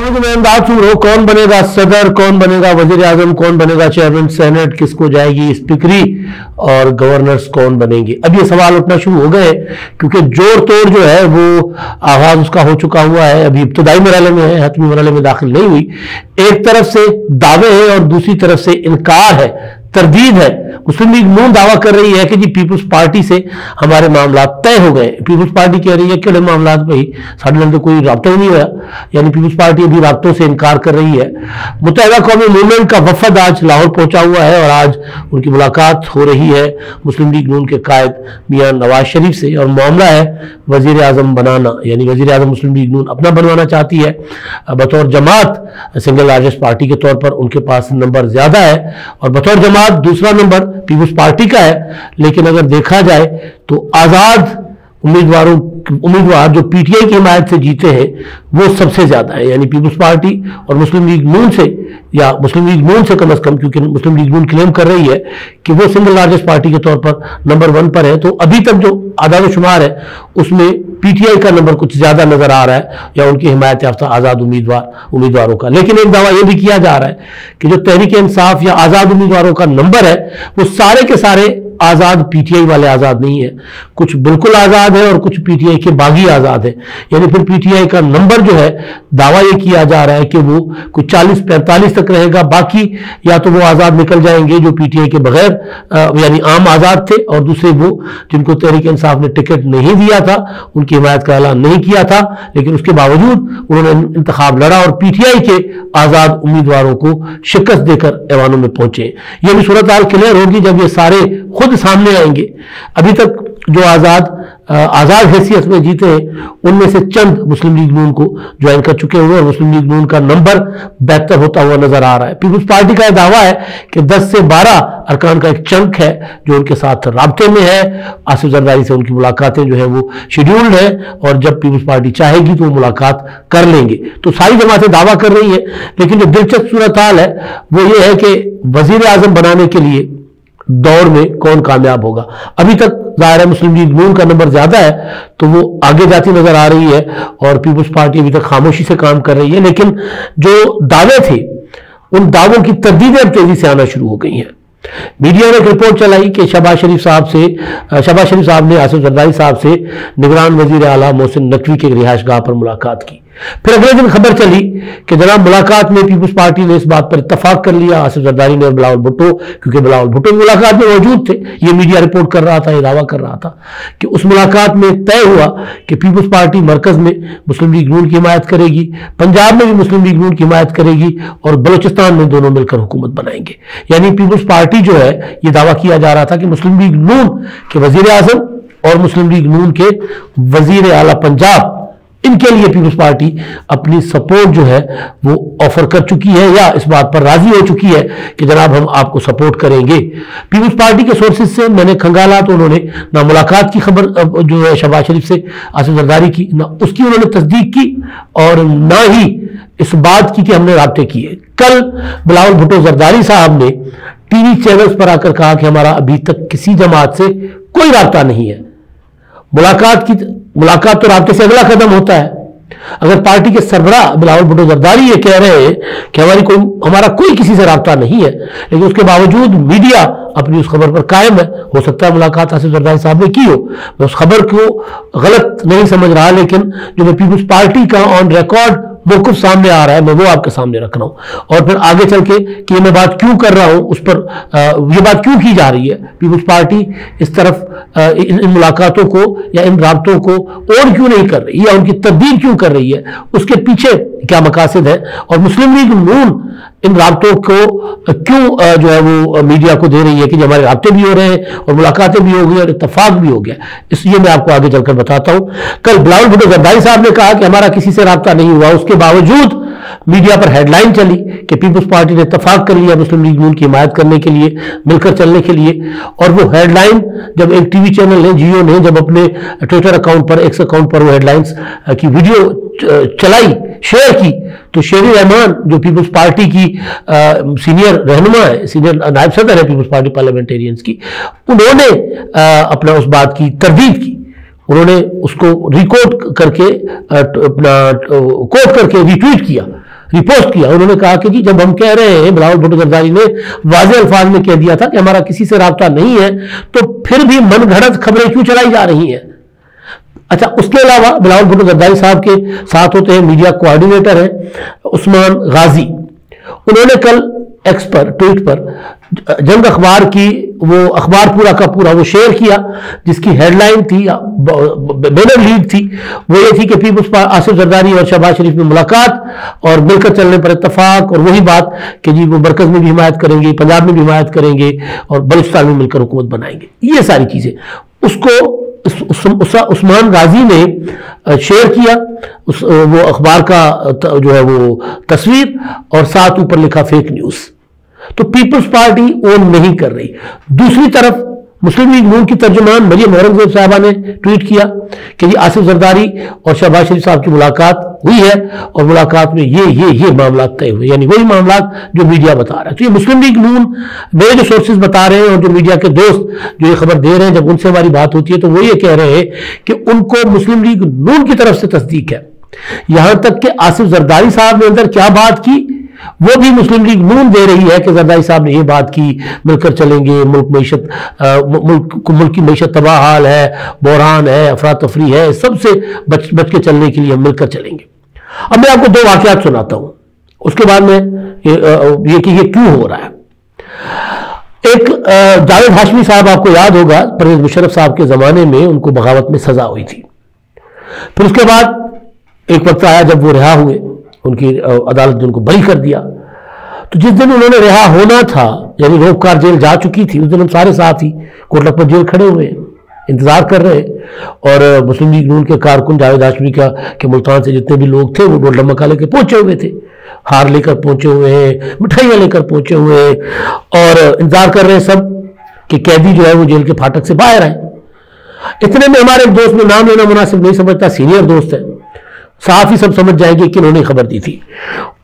समझ में अंदाज हो कौन बनेगा सदर, कौन बनेगा वजीर आजम, कौन बनेगा चेयरमैन सेनेट, किसको जाएगी स्पीकरी और गवर्नर्स कौन बनेंगे। अब ये सवाल उठना शुरू हो गए क्योंकि जोड़ तोड़ जो है वो आगाज उसका हो चुका हुआ है, अभी इब्तदाई मरहले में है, हतमी मरहले में दाखिल नहीं हुई। एक तरफ से दावे हैं और दूसरी तरफ से इनकार है, तरदीद है। मुस्लिम लीग नून दावा कर रही है कि जी पीपुल्स पार्टी से हमारे मामला तय हो गए। पीपुल्स पार्टी कह रही है कि मामला भाई साढ़े नाल तो कोई राब्ता ही नहीं हुआ, यानी पीपुल्स पार्टी अभी राब्तों से इनकार कर रही है। मुत्तहिदा कौमी मूवमेंट का वफद आज लाहौर पहुंचा हुआ है और आज उनकी मुलाकात हो रही है मुस्लिम लीग नून के कायद मियां नवाज शरीफ से, और मामला है वजीर आजम बनाना, यानी वजीर आजम मुस्लिम लीग नून अपना बनवाना चाहती है। बतौर जमात सिंगल लार्जेस्ट पार्टी के तौर पर उनके पास नंबर ज्यादा है और बतौर जमात दूसरा नंबर पीपुल्स पार्टी का है। लेकिन अगर देखा जाए तो आजाद उम्मीदवार जो पीटीआई की हिमायत से जीते हैं वो सबसे ज्यादा है, यानी पीपुल्स पार्टी और मुस्लिम लीग नून से, या मुस्लिम लीग नून से कम अज कम, क्योंकि मुस्लिम लीग नून क्लेम कर रही है कि वो सिंगल लार्जेस्ट पार्टी के तौर पर नंबर 1 पर है। तो अभी तक जो आदाद शुमार है उसमें पीटीआई का नंबर कुछ ज्यादा नजर आ रहा है, या उनकी हिमायत याफ्ता आजाद उम्मीदवारों का। लेकिन एक दावा यह भी किया जा रहा है कि जो तहरीक इंसाफ या आजाद उम्मीदवारों का नंबर है वो सारे के सारे आजाद पीटीआई वाले आजाद नहीं है, कुछ बिल्कुल आजाद है और कुछ पीटीआई के बागी आजाद है। यानी फिर पीटीआई का नंबर जो है दावा यह किया जा रहा है कि वो कुछ 40-45 तक रहेगा, बाकी या तो वो आजाद निकल जाएंगे जो पीटीआई के बगैर यानी आम आजाद थे, और दूसरे वो जिनको तहरीक इंसाफ ने टिकट नहीं दिया था, उनकी हिमायत का ऐलान नहीं किया था, लेकिन उसके बावजूद उन्होंने इंतखाब लड़ा और पीटीआई के आजाद उम्मीदवारों को शिकस्त देकर ऐवानों में पहुंचे। यह भी सूरत हाल क्लियर होगी जब ये सारे खुद सामने आएंगे। अभी तक जो आजाद हैसियत में जीते हैं उनमें से चंद मुस्लिम लीग नून को ज्वाइन कर चुके हुए और मुस्लिम लीग नून का नंबर बेहतर होता हुआ नजर आ रहा है। पीपुल्स पार्टी का यह दावा है कि 10 से 12 अरकान का एक चंक है जो उनके साथ राब्ते में है। आसिफ जरदारी से उनकी मुलाकातें जो है वो शेड्यूल्ड है और जब पीपुल्स पार्टी चाहेगी तो वो मुलाकात कर लेंगे। तो सारी जमातें दावा कर रही है, लेकिन जो दिलचस्प सूरत हाल है वो ये है कि वजीर आजम बनाने के लिए दौड़ में कौन कामयाब होगा। अभी तक जाहिर है मुस्लिम लीग नून का नंबर ज्यादा है तो वो आगे जाती नजर आ रही है और पीपुल्स पार्टी अभी तक खामोशी से काम कर रही है। लेकिन जो दावे थे उन दावों की तरदीदें अब तेजी से आना शुरू हो गई हैं। मीडिया ने एक रिपोर्ट चलाई कि शहबाज शरीफ साहब ने आसिफ जरदारी साहब से निगरान वजीर आला मोहसिन नकवी के रिहायशगाह पर मुलाकात की। फिर अगले दिन खबर चली कि जनाब मुलाकात में पीपुल्स पार्टी ने इस बात पर इत्तफाक कर लिया, आसिफ जरदारी ने और बिलावल भुट्टो, क्योंकि बिलावल भुट्टो मुलाकात में मौजूद थे, ये मीडिया रिपोर्ट कर रहा था, ये दावा कर रहा था कि उस मुलाकात में तय हुआ कि पीपुल्स पार्टी मरकज में मुस्लिम लीग नून की हिमायत करेगी, पंजाब में भी मुस्लिम लीग नून की हिमायत करेगी और बलूचिस्तान में दोनों मिलकर हुकूमत बनाएंगे। यानी पीपुल्स पार्टी जो है ये दावा किया जा रहा था कि मुस्लिम लीग नून के वजीर आजम और मुस्लिम लीग नून के वजीर आला पंजाब, इनके लिए पीपुल्स पार्टी अपनी सपोर्ट जो है वो ऑफर कर चुकी है या इस बात पर राजी हो चुकी है कि जनाब हम आपको सपोर्ट करेंगे। पीपुल्स पार्टी के सोर्सेज से मैंने खंगाला तो उन्होंने ना मुलाकात की खबर जो है शहबाज शरीफ से आसिफ जरदारी की, ना उसकी उन्होंने तस्दीक की और ना ही इस बात की कि हमने राब्ते किए। कल बिलावल भुट्टो जरदारी साहब ने टीवी चैनल्स पर आकर कहा कि हमारा अभी तक किसी जमात से कोई राब्ता नहीं है। मुलाकात तो राब्ते से अगला कदम होता है। अगर पार्टी के सरबराह बिलावल भुट्टो जरदारी ये कह रहे हैं कि हमारा कोई किसी से राब्ता नहीं है, लेकिन उसके बावजूद मीडिया अपनी उस खबर पर कायम है, हो सकता है मुलाकात आसिफ जरदारी साहब ने की हो, मैं उस खबर को गलत नहीं समझ रहा, लेकिन जो पीपुल्स पार्टी का ऑन रिकॉर्ड मौक़िफ़ सामने आ रहा है मैं वो आपके सामने रख रहा हूं। और फिर आगे चल के कि मैं बात क्यों कर रहा हूं उस पर ये बात क्यों की जा रही है, पीपुल्स पार्टी इस तरफ इन मुलाकातों को या इन राब्तों को और क्यों नहीं कर रही या उनकी तब्दील क्यों कर रही है, उसके पीछे क्या मकासद है, और मुस्लिम लीग नून इन राब्तों को क्यों जो है वो मीडिया को दे रही है कि हमारे राब्ते भी हो रहे हैं और मुलाकातें भी हो गई और इत्तफाक भी हो गया। इसलिए मैं आपको आगे चलकर बताता हूं। कल बिलावल भुट्टो जरदारी साहब ने कहा कि हमारा किसी से राब्ता नहीं हुआ, उसके बावजूद मीडिया पर हेडलाइन चली कि पीपुल्स पार्टी ने इत्तफाक कर लिया मुस्लिम लीग नून की हिमायत करने के लिए, मिलकर चलने के लिए। और वो हेडलाइन जब एक टीवी चैनल ने, जियो ने, जब अपने ट्विटर अकाउंट पर, एक्स अकाउंट पर वो हेडलाइंस की वीडियो चलाई, शेयर की, तो शेरी रहमान जो पीपुल्स पार्टी की सीनियर रहनुमा है, सीनियर नायब सदर है पीपुल्स पार्टी पार्लियामेंटेरियंस की, उन्होंने अपना उस बात की तरदीद की। उन्होंने उसको रिकोट करके अपना कोट करके रिट्वीट किया रिपोस्ट किया। उन्होंने कहा कि जी जब हम कह रहे हैं, बिलावल भुट्टो जरदारी ने वाज़ेह अल्फाज में कह दिया था कि हमारा किसी से राब्ता नहीं है, तो फिर भी मनगढ़ंत खबरें क्यों चलाई जा रही हैं। अच्छा, उसके अलावा बिलावल भुट्टो जरदारी साहब के साथ होते हैं मीडिया कोऑर्डिनेटर हैं उस्मान गाजी। उन्होंने कल एक्स पर, ट्वीट पर जंग अखबार की वो अखबार पूरा का पूरा वो शेयर किया, जिसकी हेडलाइन थी, बैनर लीड थी, वो ये थी कि पीपुल्स आसिफ जरदारी और शहबाज शरीफ में मुलाकात और मिलकर चलने पर इत्तफाक, और वही बात कि जी वो मरकज में भी हिमायत करेंगे, पंजाब में भी हिमायत करेंगे और बलूचिस्तान में मिलकर हुकूमत बनाएंगे। ये सारी चीजें उसको उस्मान गाजी ने शेयर किया, वो अखबार का जो है वो तस्वीर, और साथ ऊपर लिखा फेक न्यूज। तो पीपल्स पार्टी ओन नहीं कर रही। दूसरी तरफ मुस्लिम लीग नून की तर्जुमान मरियम औरंगजेब साहबा ने ट्वीट किया कि जी आसिफ जरदारी और शहबाज शरीफ साहब की मुलाकात हुई है और मुलाकात में ये मामला तय हुए, यानी वही मामला जो मीडिया बता रहा है। तो ये मुस्लिम लीग नून, मेरे जो सोर्सेज बता रहे हैं और जो मीडिया के दोस्त जो ये खबर दे रहे हैं, जब उनसे हमारी बात होती है तो वो ये कह रहे हैं कि उनको मुस्लिम लीग नून की तरफ से तस्दीक है। यहां तक कि आसिफ जरदारी साहब ने अंदर क्या बात की वो भी मुस्लिम लीग नून दे रही है कि जरदारी साहब ने ये बात की, मिलकर चलेंगे, मुल्क की मीशत तबाह हाल है, बहरान है, अफरा तफरी है, सबसे बच के चलने के लिए हम मिलकर चलेंगे। अब मैं आपको दो वाकयात सुनाता हूं, उसके बाद में ये कि ये क्यों हो रहा है। एक जावेद हाशमी साहब, आपको याद होगा परवेज मुशर्रफ साहब के जमाने में उनको बगावत में सजा हुई थी। फिर उसके बाद एक वक्त आया जब वो रिहा हुए, उनकी अदालत ने उनको बरी कर दिया। तो जिस दिन उन्होंने रिहा होना था, यानी रोपकार जेल जा चुकी थी, उस दिन हम सारे साथ ही कोटलखपत जेल खड़े हुए इंतजार कर रहे हैं। और मुस्लिम लीग नून के कारकुन जावेद हाशमी के मुल्तान से जितने भी लोग थे वो डोल डमका लेकर पहुंचे हुए थे, हार लेकर पहुंचे हुए हैं, मिठाइयां लेकर पहुंचे हुए हैं, और इंतजार कर रहे हैं सब कि कैदी जो है वो जेल के फाटक से बाहर आए। इतने में हमारे एक दोस्त, में नाम लेना मुनासिब नहीं समझता, सीनियर दोस्त है, साफ ही सब समझ जाएंगे कि उन्होंने खबर दी थी।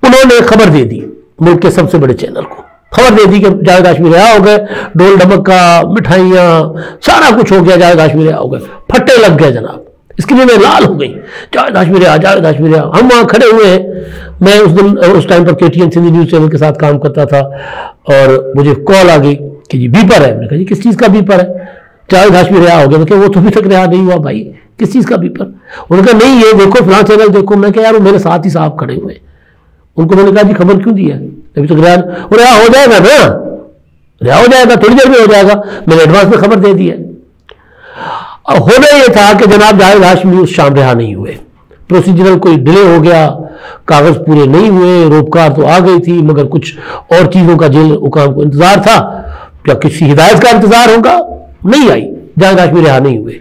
उन्होंने खबर दे दी मुल्क के सबसे बड़े चैनल को, खबर दे दी कि जावेद हाशमी रिहा हो गए, डोल डमक्का, मिठाइयां, सारा कुछ हो गया, जावेद हाशमी रिहा हो गए। फट्टे लग गए जनाब, स्क्रीन में लाल हो गई, जावेद हाशमी रिहा, जावेद हाशमी रिहा। हम वहां खड़े हुए हैं। मैं उस टाइम पर KTN सिंधी न्यूज चैनल के साथ काम करता था और मुझे कॉल आ गई कि जी बीपर है। मैंने कहा जी किस चीज का बीपर है? जावेद हाशमी रिहा हो गया। मैं वो तो अभी तक रिहा नहीं हुआ भाई, किस चीज का बीपर? उन्होंने कहा नहीं ये देखो फलां चैनल देखो। मैं कहा यार वो मेरे साथ ही साहब खड़े हुए। उनको मैंने कहा जी खबर क्यों दी है? अभी तक रिहा हो जाएगा ना, रिहा हो जाएगा, थोड़ी देर में हो जाएगा, मैंने एडवांस में खबर दे दी है। होना यह था कि जनाब जावेद हाशमी उस शाम रिहा नहीं हुए, प्रोसीजरल कोई डिले हो गया, कागज पूरे नहीं हुए, रोपकार तो आ गई थी मगर कुछ और चीजों का जेल हुकाम को इंतजार था, क्या किसी हिदायत का इंतजार होगा, नहीं आई, जावेद हाशमी रिहा नहीं हुए।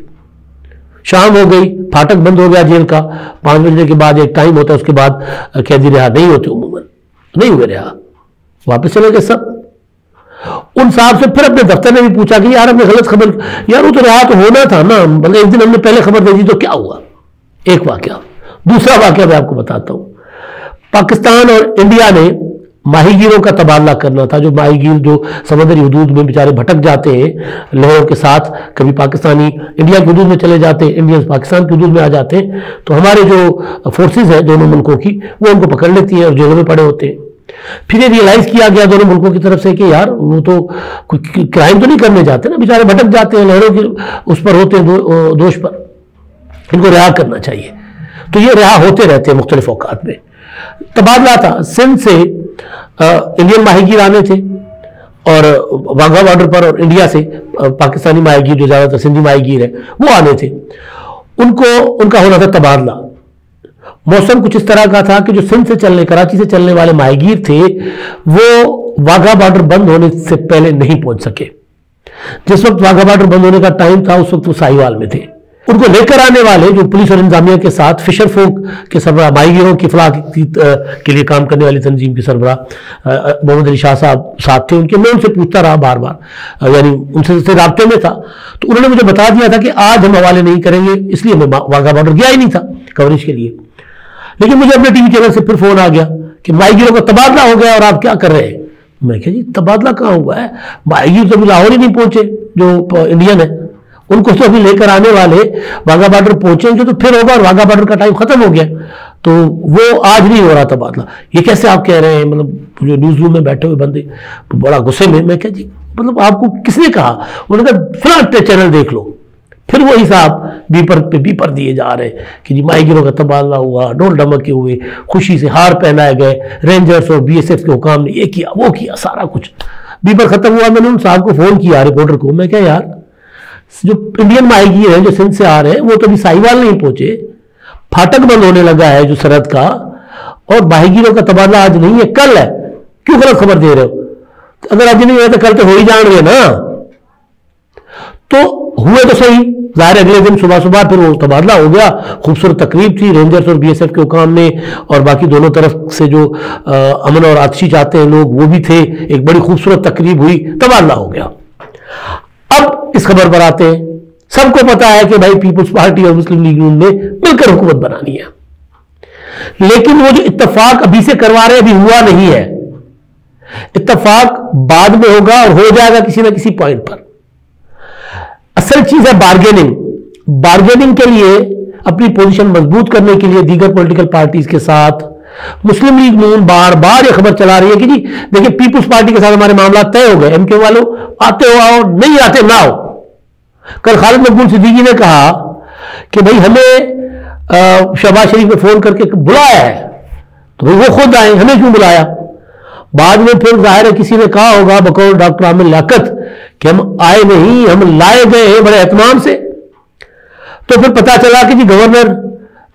शाम हो गई, फाटक बंद हो गया जेल का, 5 बजने के बाद एक टाइम होता है, उसके बाद कैदी रिहा नहीं होते, उमूमन नहीं हुए रिहा, वापस चले गए सब। उन साहब से फिर अपने दफ्तर ने भी पूछा कि यार हमने गलत खबर, यार वो तो रिहा तो होना था ना, मतलब एक दिन हमने पहले खबर दे दी तो क्या हुआ। एक वाकया। दूसरा वाकया मैं आपको बताता हूं, पाकिस्तान और इंडिया ने माहीगीरों का तबादला करना था। जो माहीगीर जो समुद्री हदूद में बेचारे भटक जाते हैं लहरों के साथ, कभी पाकिस्तानी इंडिया की हदूद में चले जाते हैं, इंडियंस पाकिस्तान की हदूद में आ जाते हैं, तो हमारे जो फोर्सेज हैं दोनों मुल्कों की वो उनको पकड़ लेती हैं और जेलों में पड़े होते हैं। फिर ये रियलाइज किया गया दोनों मुल्कों की तरफ से कि यार वो तो कोई क्राइम तो नहीं करने जाते ना, बेचारे भटक जाते हैं, लहरों के उस पर होते हैं दोष पर, इनको रिहा करना चाहिए। तो ये रिहा होते रहते हैं मुख्तलिफ औकात में। तबादला था, सिंध से इंडियन माहीगीर आने थे और वाघा बॉर्डर पर, और इंडिया से पाकिस्तानी माहीगीर जो ज्यादातर सिंधी माहीगीर है वो आने थे, उनका होना था तबादला। मौसम कुछ इस तरह का था कि जो सिंध से चलने, कराची से चलने वाले माहीगीर थे वो वाघा बॉर्डर बंद होने से पहले नहीं पहुंच सके। जिस वक्त वाघा बॉर्डर बंद होने का टाइम था उस वक्त वो साहिवाल में थे। उनको लेकर आने वाले जो पुलिस और इंतजामिया के साथ फिशर फोक के सरबराह, माहीगीरों की फलाह के लिए काम करने वाली तंजीम के सरबराह मोहम्मद अली शाह साहब साथ थे उनके। मैं उनसे पूछता रहा बार बार, यानी उनसे राब्ते में था, तो उन्होंने मुझे बता दिया था कि आज हम हवाले नहीं करेंगे, इसलिए मैं वाघा बॉर्डर गया ही नहीं था कवरेज के लिए। लेकिन मुझे अपने टीवी चैनल से फिर फोन आ गया कि माहीगीरों का तबादला हो गया और आप क्या कर रहे हैं। मैं कहा जी तबादला कहाँ हुआ है, माहीगीर तो लाहौर ही नहीं पहुंचे जो इंडियन है, उनको तो अभी लेकर आने वाले, वाघा बॉर्डर पहुंचेंगे तो फिर होगा, और वाघा बॉर्डर का टाइम खत्म हो गया, तो वो आज नहीं हो रहा तबादला। ये कैसे आप कह रहे हैं? मतलब जो न्यूज रूम में बैठे हुए बंदे तो बड़ा गुस्से में, मैं क्या जी, मतलब आपको किसने कहा? उन्होंने कहा फलां चैनल देख लो। फिर वही साहब बीपर पे बीपर दिए जा रहे कि जी माहीगीरों का तबादला हुआ, ढोल ढमके हुए, खुशी से हार पहनाए गए, रेंजर्स और बीएसएफ के हुकाम ने ये किया वो किया, सारा कुछ। बीपर खत्म हुआ, मैंने उन साहब को फोन किया, रिपोर्टर को, मैं क्या यार, जो इंडियन माहीगीर है जो सिंध से आ रहे हैं वो तो अभी साहिवाल नहीं पहुंचे, फाटक बंद होने लगा है जो सरहद का, और माहीगीरों का तबादला आज नहीं है कल है, क्यों गलत खबर दे रहे हो? अगर आज नहीं है तो कल तो हो ही जान रहे ना। तो हुए तो सही, जाहिर अगले दिन सुबह सुबह फिर वो तबादला हो गया, खूबसूरत तकरीब थी, रेंजर्स और बीएसएफ के हुकाम ने और बाकी दोनों तरफ से जो अमन और आतिशी चाहते हैं लोग वो भी थे, एक बड़ी खूबसूरत तकरीब हुई, तबादला हो गया। अब इस खबर पर आते हैं, सबको पता है कि भाई पीपुल्स पार्टी और मुस्लिम लीग नून ने मिलकर हुकूमत बनानी है, लेकिन वो जो इत्तेफाक अभी से करवा रहे अभी हुआ नहीं है, इत्तेफाक बाद में होगा और हो जाएगा किसी ना किसी पॉइंट पर। असल चीज है बार्गेनिंग। बार्गेनिंग के लिए, अपनी पोजीशन मजबूत करने के लिए दीगर पॉलिटिकल पार्टीज के साथ मुस्लिम लीग नून बार बार यह खबर चला रही है कि जी देखिए पीपुल्स पार्टी के साथ हमारे मामला तय हो गए, एमके वालों आते हो आओ, नहीं आते ना आओ। कल खालिद मकबूल सिद्दीकी ने कहा कि भाई हमें शहबाज शरीफ ने फोन करके बुलाया है तो भाई वो खुद आए, हमें क्यों बुलाया? बाद में फिर जाहिर है किसी ने कहा होगा बकौल डॉक्टर आमिर लियाकत कि हम आए नहीं, हम लाए गए हैं बड़े एहतमाम से। तो फिर पता चला कि जी गवर्नर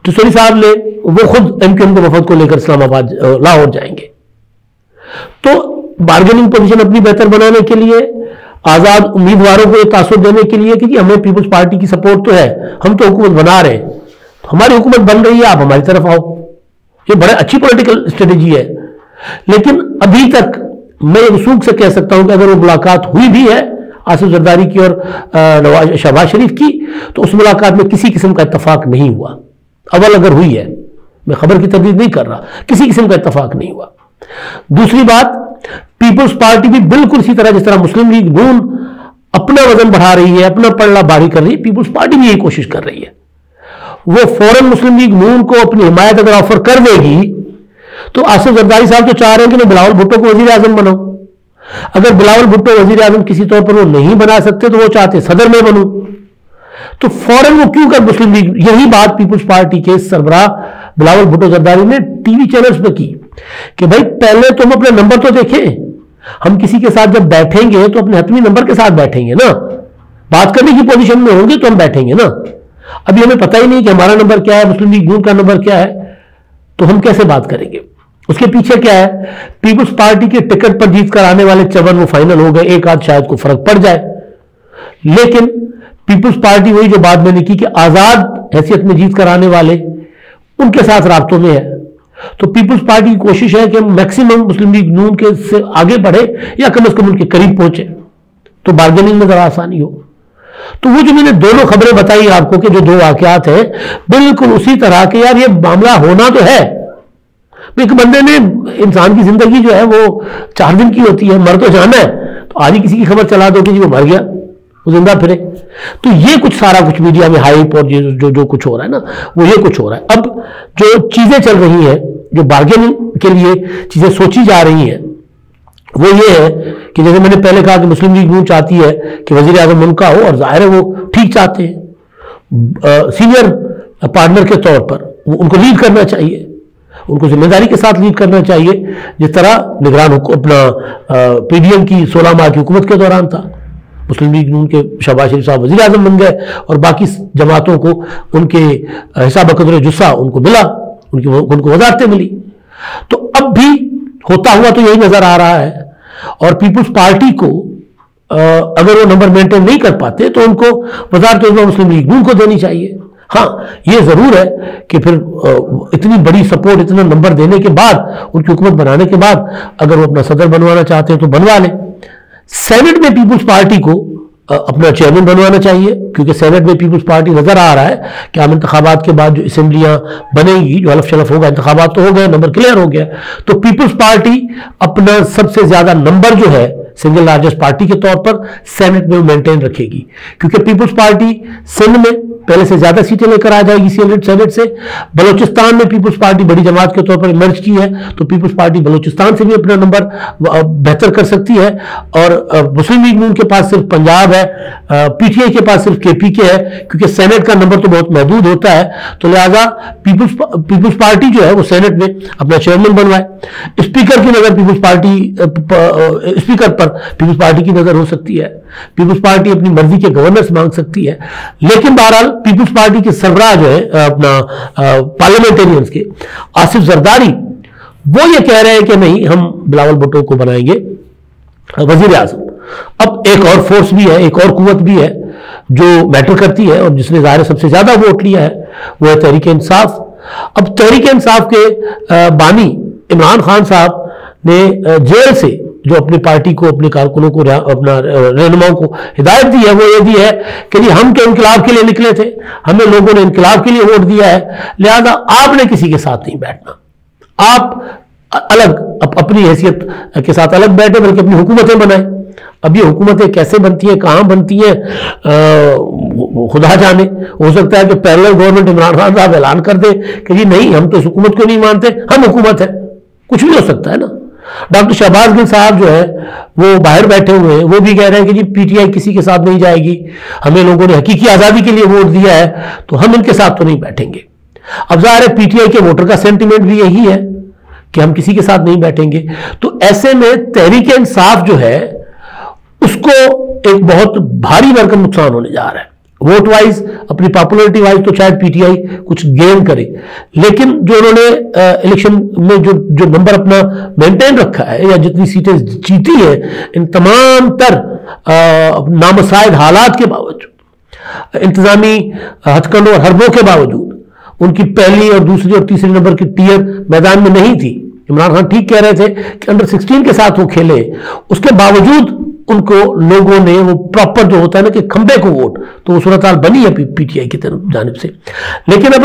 जसोरी साहब ने वो खुद एमक्यूएम के वफद को लेकर इस्लामाबाद लाहौर जाएंगे। तो बार्गेनिंग पोजीशन अपनी बेहतर बनाने के लिए, आजाद उम्मीदवारों को तासुब देने के लिए कि जी हमें पीपुल्स पार्टी की सपोर्ट तो है, हम तो हुकूमत बना रहे हैं, हमारी हुकूमत बन रही है, आप हमारी तरफ आओ, ये बड़े अच्छी पॉलिटिकल स्ट्रेटेजी है। लेकिन अभी तक मैं रसूख से कह सकता हूं कि अगर वो मुलाकात हुई भी है आसिफ जरदारी की और शहबाज शरीफ की, तो उस मुलाकात में किसी किस्म का इत्तफाक नहीं हुआ। अव्वल अगर हुई है, मैं खबर की तरदीद नहीं कर रहा, किसी किस्म का इत्तफाक नहीं हुआ। दूसरी बात, पीपुल्स पार्टी भी बिल्कुल इसी तरह जिस तरह मुस्लिम लीग नून अपना वजन बढ़ा रही है, अपना पलड़ा भारी कर रही है, पीपुल्स पार्टी भी यही कोशिश कर रही है। वो फौरन मुस्लिम लीग नून को अपनी हिमायत अगर ऑफर कर देगी तो आसिफ जरदारी साहब तो चाह रहे हैं कि मैं बिलावल भुट्टो को वजीर आजम बनाऊं। अगर बिलावल भुट्टो वजीर आजम किसी तौर पर वो नहीं बना सकते तो वो चाहते सदर में बनूं, तो फौरन वो क्यों कर मुस्लिम लीग। यही बात पीपुल्स पार्टी के सरबराह बिलावल भुट्टो जरदारी ने टीवी चैनल्स पर की कि भाई पहले तुम अपने नंबर तो देखें, हम किसी के साथ जब बैठेंगे तो अपने हतमी नंबर के साथ बैठेंगे ना, बात करने की पोजीशन में होंगे तो हम बैठेंगे ना। अभी हमें पता ही नहीं कि हमारा नंबर क्या है, मुस्लिम लीग नून का नंबर क्या है, तो हम कैसे बात करेंगे? उसके पीछे क्या है? पीपुल्स पार्टी के टिकट पर जीत कर आने वाले 54 वो फाइनल हो गए, एक आध शायद को फर्क पड़ जाए, लेकिन पीपुल्स पार्टी वही जो बात मैंने की कि आजाद हैसियत में जीत कर आने वाले उनके साथ राब्तों में है। तो पीपुल्स पार्टी की कोशिश है कि मैक्सिमम मुस्लिम लीग नून के से आगे बढ़े या कम से कम उनके करीब पहुंचे, तो बार्गेनिंग में जरा आसानी हो। तो वो जो मैंने दोनों खबरें बताई आपको कि जो दो वाकयात हैं बिल्कुल उसी तरह के, यार ये मामला होना तो है। एक बंदे ने, इंसान की जिंदगी जो है वो 4 दिन की होती है, मर तो जाना है, तो आज ही किसी की खबर चला दो कि जी वो मर गया, वो जिंदा फिरे। तो ये कुछ सारा कुछ मीडिया में हाइप और जो कुछ हो रहा है ना, वो ये कुछ हो रहा है। अब जो चीजें चल रही हैं, जो बार्गेनिंग के लिए चीजें सोची जा रही हैं, वो ये है कि जैसे मैंने पहले कहा कि मुस्लिम लीग नून चाहती है कि वजीर आजम उनका हो, और जाहिर है वो ठीक चाहते हैं, सीनियर पार्टनर के तौर पर उनको लीड करना चाहिए, उनको जिम्मेदारी के साथ लीड करना चाहिए, जिस तरह निगरान अपना पीडीएम की 16 माह की हुकूमत के दौरान था। मुस्लिम लीग नून के शहबाज शरीफ साहब वजीर आजम बन गए और बाकी जमातों को उनके हिसाब बकदर जुस्सा उनको मिला, उनको वजारतें मिली। तो अब भी होता हुआ तो यही नजर आ रहा है, और पीपुल्स पार्टी को अगर वो नंबर मेंटेन नहीं कर पाते तो उनको वजारत मुस्लिम लीग नून को देनी चाहिए। हाँ, ये जरूर है कि फिर इतनी बड़ी सपोर्ट, इतना नंबर देने के बाद, उनकी हुकूमत बनाने के बाद अगर वो अपना सदर बनवाना चाहते हैं तो बनवा लें। सेनेट में पीपुल्स पार्टी को अपना चेयरमैन बनवाना चाहिए, क्योंकि सेनेट में पीपुल्स पार्टी नजर आ रहा है कि आम इंतखाबात के बाद जो असेंबलियां बनेगी, जो हलफ शलफ होगा, इंतखाबात तो हो गए, नंबर क्लियर हो गया, तो पीपुल्स पार्टी अपना सबसे ज्यादा नंबर जो है सिंगल लार्जेस्ट पार्टी के तौर पर सेनेट में मेंटेन रखेगी, क्योंकि पीपुल्स पार्टी सिंध में पहले से ज्यादा सीटें लेकर आ जाएगी सेनेट से। बलूचिस्तान में पीपुल्स पार्टी बड़ी जमात के तौर पर इमर्ज की है, तो पीपुल्स पार्टी बलूचिस्तान से भी अपना नंबर बेहतर कर सकती है। और मुस्लिम लीग नून के पास सिर्फ पंजाब है, पीटीआई के पास सिर्फ केपीके है, क्योंकि सेनेट का नंबर तो बहुत महदूद होता है, तो लिहाजा पीपुल्स पार्टी जो है वो सेनेट में अपना चेयरमैन बनवाए। स्पीकर की नजर स्पीकर पर पीपुल्स पार्टी की नजर हो सकती है। पीपुल्स पार्टी अपनी मर्जी के गवर्नर्स मांग सकती है, लेकिन बहरहाल पीपुल्स पार्टी के सरबराह जो है अपना पार्लियामेंटेरियंस के आसिफ जरदारी, वो ये कह रहे हैं कि नहीं, हम बिलावल भुट्टो को बनाएंगे वजीर आजम। अब एक और फोर्स भी है, एक और कुव्वत भी है जो मैटर करती है, और जिसने ज़ाहिर सबसे ज्यादा वोट लिया है वो है तहरीक इंसाफ। अब तहरीक इंसाफ के बानी इमरान खान साहब ने जेल से जो अपनी पार्टी को, अपने कारकुनों को, अपना रहनुमाओं को हिदायत दी है, वो ये दी है कि जी हम तो इनकलाब के लिए निकले थे, हमें लोगों ने इनकलाब के लिए वोट दिया है, लिहाजा आपने किसी के साथ नहीं बैठना, आप अलग अपनी हैसियत के साथ अलग बैठे, बल्कि अपनी हुकूमतें बनाएं। अब ये हुकूमतें कैसे बनती हैं, कहां बनती हैं, खुदा जाने। हो सकता है कि पैरेलल गवर्नमेंट इमरान खान साहब ऐलान कर दे कि जी नहीं, हम तो इस हुकूमत को नहीं मानते, हम हुकूमत है। कुछ भी हो सकता है ना। डॉक्टर शहबाज गिल साहब जो है वो बाहर बैठे हुए हैं, वो भी कह रहे हैं कि जी पीटीआई किसी के साथ नहीं जाएगी, हमें लोगों ने हकीकी आजादी के लिए वोट दिया है, तो हम इनके साथ तो नहीं बैठेंगे। अब जाहिर है पीटीआई के वोटर का सेंटीमेंट भी यही है कि हम किसी के साथ नहीं बैठेंगे। तो ऐसे में तहरीक इंसाफ जो है उसको एक बहुत भारी भरकम नुकसान होने जा रहा है। वोट वाइज, अपनी पॉपुलरिटी वाइज तो शायद पीटीआई कुछ गेन करे, लेकिन जो उन्होंने इलेक्शन में जो नंबर अपना मेंटेन रखा है, या जितनी सीटें जीती है, इन तमाम तर नामसाइद हालात के बावजूद, इंतजामी हथकंडों और हरबों के बावजूद, उनकी पहली और दूसरी और तीसरी नंबर की टीयर मैदान में नहीं थी। इमरान खान ठीक कह रहे थे कि अंडर 16 के साथ वो खेले, उसके बावजूद उनको लोगों ने वो प्रॉपर जो होता है ना कि खंबे को वोट, तो वो सूरत हाल बनी है पीटीआई की तरफ जानिब से। लेकिन अब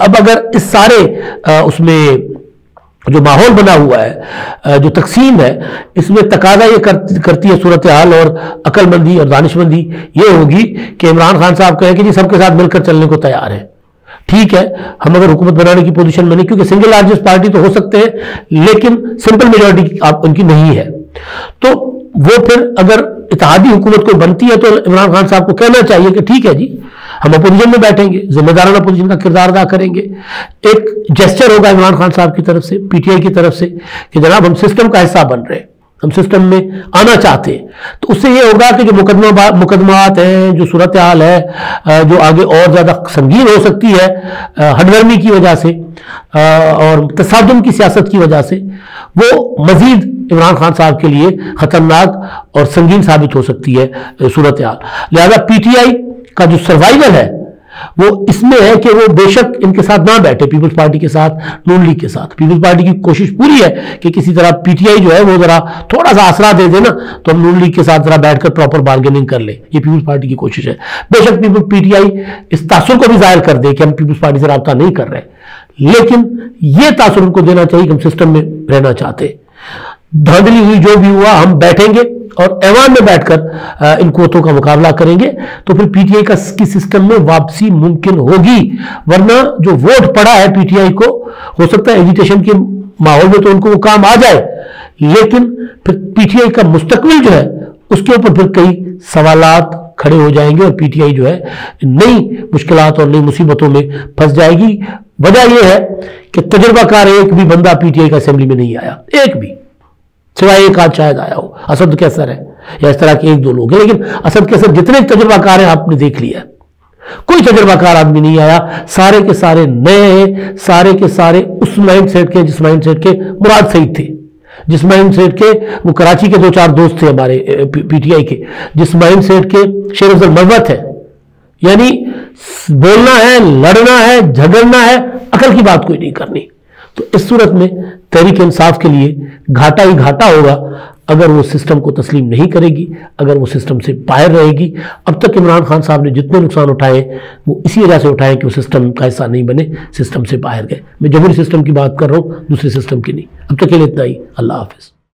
अगर इस सारे उसमें जो माहौल बना हुआ है, जो तकसीम है, इसमें तकाजा ये करती है सूरत हाल और अक्लमंदी और दानिशमंदी ये होगी कि इमरान खान साहब कहें कि जी सबके साथ मिलकर चलने को तैयार है। ठीक है, हम अगर हुकूमत बनाने की पोजीशन में नहीं, क्योंकि सिंगल लार्जेस्ट पार्टी तो हो सकते हैं, लेकिन सिंपल मेजोरिटी उनकी नहीं है, तो वो फिर अगर इत्तेहादी हुकूमत कोई बनती है तो इमरान खान साहब को कहना चाहिए कि ठीक है जी, हम अपोजिशन में बैठेंगे, जिम्मेदाराना अपोजिशन का किरदार अदा करेंगे। एक जेस्चर होगा इमरान खान साहब की तरफ से, पीटीआई की तरफ से, कि जनाब हम सिस्टम का हिस्सा बन रहे हैं, हम सिस्टम में आना चाहते हैं। तो उससे ये होगा कि जो मुकदमात हैं, जो सूरत हाल है, जो आगे और ज्यादा संगीन हो सकती है हडवर्मी की वजह से और तसादुम की सियासत की वजह से, वो मजीद इमरान खान साहब के लिए खतरनाक और संगीन साबित हो सकती है सूरत हाल। लिहाजा पीटीआई का जो सर्वाइवल है वो इसमें है कि वो बेशक इनके साथ ना बैठे, पीपल्स पार्टी के साथ, नून लीग के साथ। पीपल्स पार्टी की कोशिश पूरी है कि किसी तरह पीटीआई जो है वो जरा थोड़ा सा आसरा दे देना, तो हम नून लीग के साथ जरा बैठकर प्रॉपर बार्गेनिंग कर ले। ये पीपल्स पार्टी की कोशिश है। बेशक पीटीआई इस तासुर को भी जाहिर कर दे कि हम पीपल्स पार्टी से राब्ता नहीं कर रहे, लेकिन ये तासुर उनको देना चाहिए कि हम सिस्टम में रहना चाहते। धांधली हुई जो भी हुआ, हम बैठेंगे और ऐवान में बैठकर इन कुव्वतों का मुकाबला करेंगे, तो फिर पीटीआई की सिस्टम में वापसी मुमकिन होगी। वरना जो वोट पड़ा है पीटीआई को, हो सकता है एजिटेशन के माहौल में तो उनको वो काम आ जाए, लेकिन फिर पीटीआई का मुस्तकबिल जो है उसके ऊपर फिर कई सवालात खड़े हो जाएंगे और पीटीआई जो है नई मुश्किलात और नई मुसीबतों में फंस जाएगी। वजह यह है कि तजुर्बाकार एक भी बंदा पीटीआई का असेंबली में नहीं आया, एक भी, सिवाय एक आध शायद आया हो, असद कैसर है या इस तरह के एक दो लोग हैं, लेकिन असद कैसर जितने तजुर्बाकार हैं आपने देख लिया, कोई तजुर्बाकार आदमी नहीं आया। सारे के सारे नए, सारे के सारे उस माइंड सेट के जिस माइंड सेट के मुराद सईद थे, जिस माइंड सेट के वो कराची के 2-4 दोस्त थे हमारे पीटीआई के, जिस माइंड सेट के शेर अफजल मरवत है, यानी बोलना है, लड़ना है, झगड़ना है, अकल की बात कोई नहीं करनी। तो इस सूरत में तहरीक इंसाफ के लिए घाटा ही घाटा होगा अगर वो सिस्टम को तस्लीम नहीं करेगी, अगर वो सिस्टम से बाहर रहेगी। अब तक इमरान खान साहब ने जितने नुकसान उठाए वो इसी वजह से उठाए कि वो सिस्टम का हिस्सा नहीं बने, सिस्टम से बाहर गए। मैं जमहूरी सिस्टम की बात कर रहा हूँ, दूसरे सिस्टम की नहीं। अब तक के लिए इतना ही। अल्लाह हाफिज़।